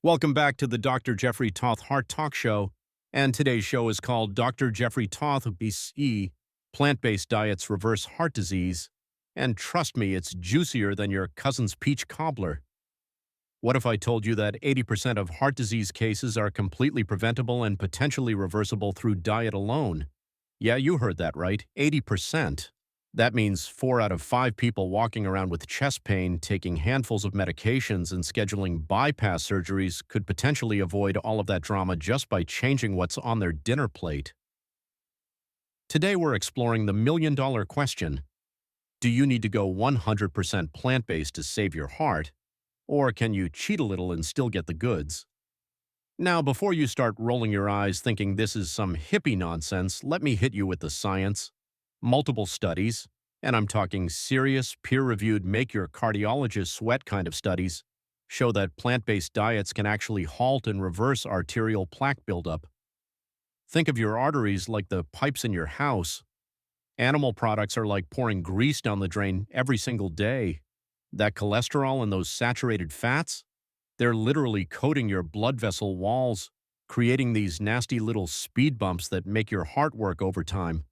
Welcome back to the Dr. Jeffrey Tauth Heart Talk Show, and today's show is called Dr. Jeffrey Tauth BCE Plant-Based Diets Reverse Heart Disease, and trust me, it's juicier than your cousin's peach cobbler. What if I told you that 80% of heart disease cases are completely preventable and potentially reversible through diet alone? Yeah, you heard that right, 80%. That means 4 out of 5 people walking around with chest pain, taking handfuls of medications, and scheduling bypass surgeries could potentially avoid all of that drama just by changing what's on their dinner plate. Today we're exploring the million-dollar question. Do you need to go 100% plant-based to save your heart? Or can you cheat a little and still get the goods? Now, before you start rolling your eyes thinking this is some hippie nonsense, let me hit you with the science. Multiple studies, and I'm talking serious, peer-reviewed, make-your-cardiologist sweat kind of studies, show that plant-based diets can actually halt and reverse arterial plaque buildup. Think of your arteries like the pipes in your house. Animal products are like pouring grease down the drain every single day. That cholesterol and those saturated fats, they're literally coating your blood vessel walls, creating these nasty little speed bumps that make your heart work overtime.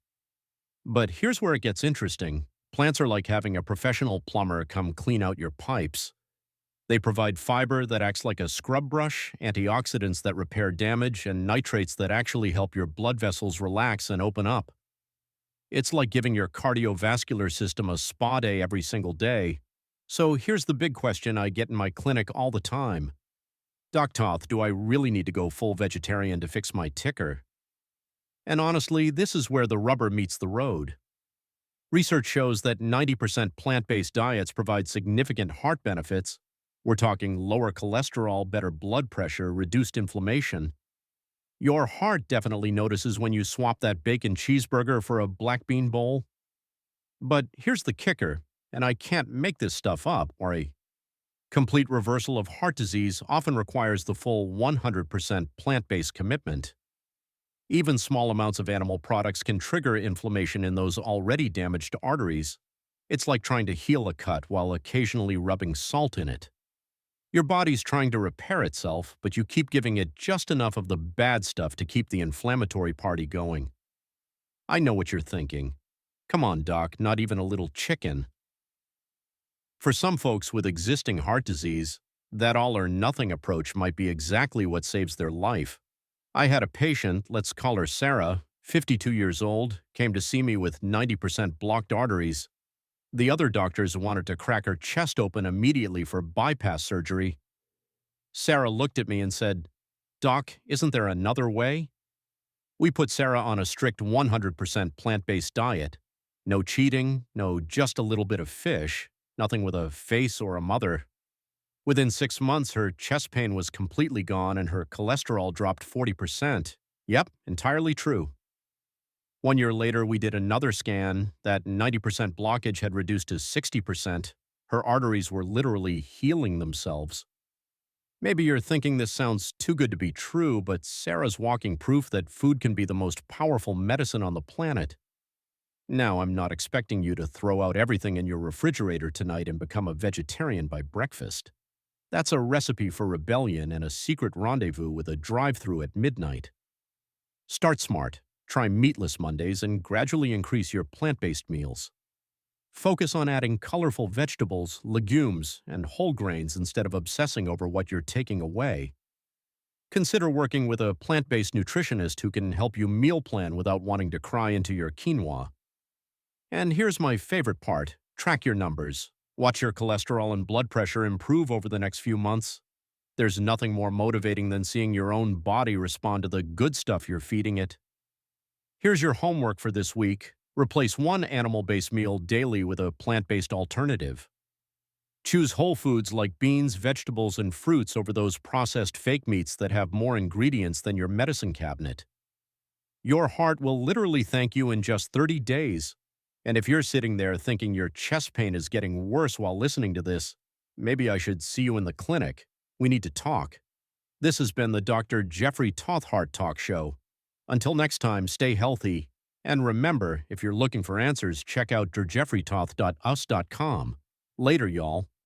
But here's where it gets interesting. Plants are like having a professional plumber come clean out your pipes. They provide fiber that acts like a scrub brush, antioxidants that repair damage, and nitrates that actually help your blood vessels relax and open up. It's like giving your cardiovascular system a spa day every single day. So here's the big question I get in my clinic all the time. Doc Tauth, do I really need to go full vegetarian to fix my ticker? And honestly, this is where the rubber meets the road. Research shows that 90% plant-based diets provide significant heart benefits. We're talking lower cholesterol, better blood pressure, reduced inflammation. Your heart definitely notices when you swap that bacon cheeseburger for a black bean bowl. But here's the kicker, and I can't make this stuff up, or a complete reversal of heart disease often requires the full 100% plant-based commitment. Even small amounts of animal products can trigger inflammation in those already damaged arteries. It's like trying to heal a cut while occasionally rubbing salt in it. Your body's trying to repair itself, but you keep giving it just enough of the bad stuff to keep the inflammatory party going. I know what you're thinking. Come on, doc, not even a little chicken. For some folks with existing heart disease, that all-or-nothing approach might be exactly what saves their life. I had a patient, let's call her Sarah, 52 years old, came to see me with 90% blocked arteries. The other doctors wanted to crack her chest open immediately for bypass surgery. Sarah looked at me and said, "Doc, isn't there another way?" We put Sarah on a strict 100% plant-based diet. No cheating, no just a little bit of fish, nothing with a face or a mother. Within 6 months, her chest pain was completely gone and her cholesterol dropped 40%. Yep, entirely true. 1 year later, we did another scan. That 90% blockage had reduced to 60%. Her arteries were literally healing themselves. Maybe you're thinking this sounds too good to be true, but Sarah's walking proof that food can be the most powerful medicine on the planet. Now, I'm not expecting you to throw out everything in your refrigerator tonight and become a vegetarian by breakfast. That's a recipe for rebellion and a secret rendezvous with a drive-thru at midnight. Start smart. Try meatless Mondays and gradually increase your plant-based meals. Focus on adding colorful vegetables, legumes, and whole grains instead of obsessing over what you're taking away. Consider working with a plant-based nutritionist who can help you meal plan without wanting to cry into your quinoa. And here's my favorite part. Track your numbers. Watch your cholesterol and blood pressure improve over the next few months. There's nothing more motivating than seeing your own body respond to the good stuff you're feeding it. Here's your homework for this week. Replace one animal-based meal daily with a plant-based alternative. Choose whole foods like beans, vegetables, and fruits over those processed fake meats that have more ingredients than your medicine cabinet. Your heart will literally thank you in just 30 days. And if you're sitting there thinking your chest pain is getting worse while listening to this, maybe I should see you in the clinic. We need to talk. This has been the Dr. Jeffrey Tauth Heart Talk Show. Until next time, stay healthy. And remember, if you're looking for answers, check out drjeffreytauth.us.com. Later, y'all.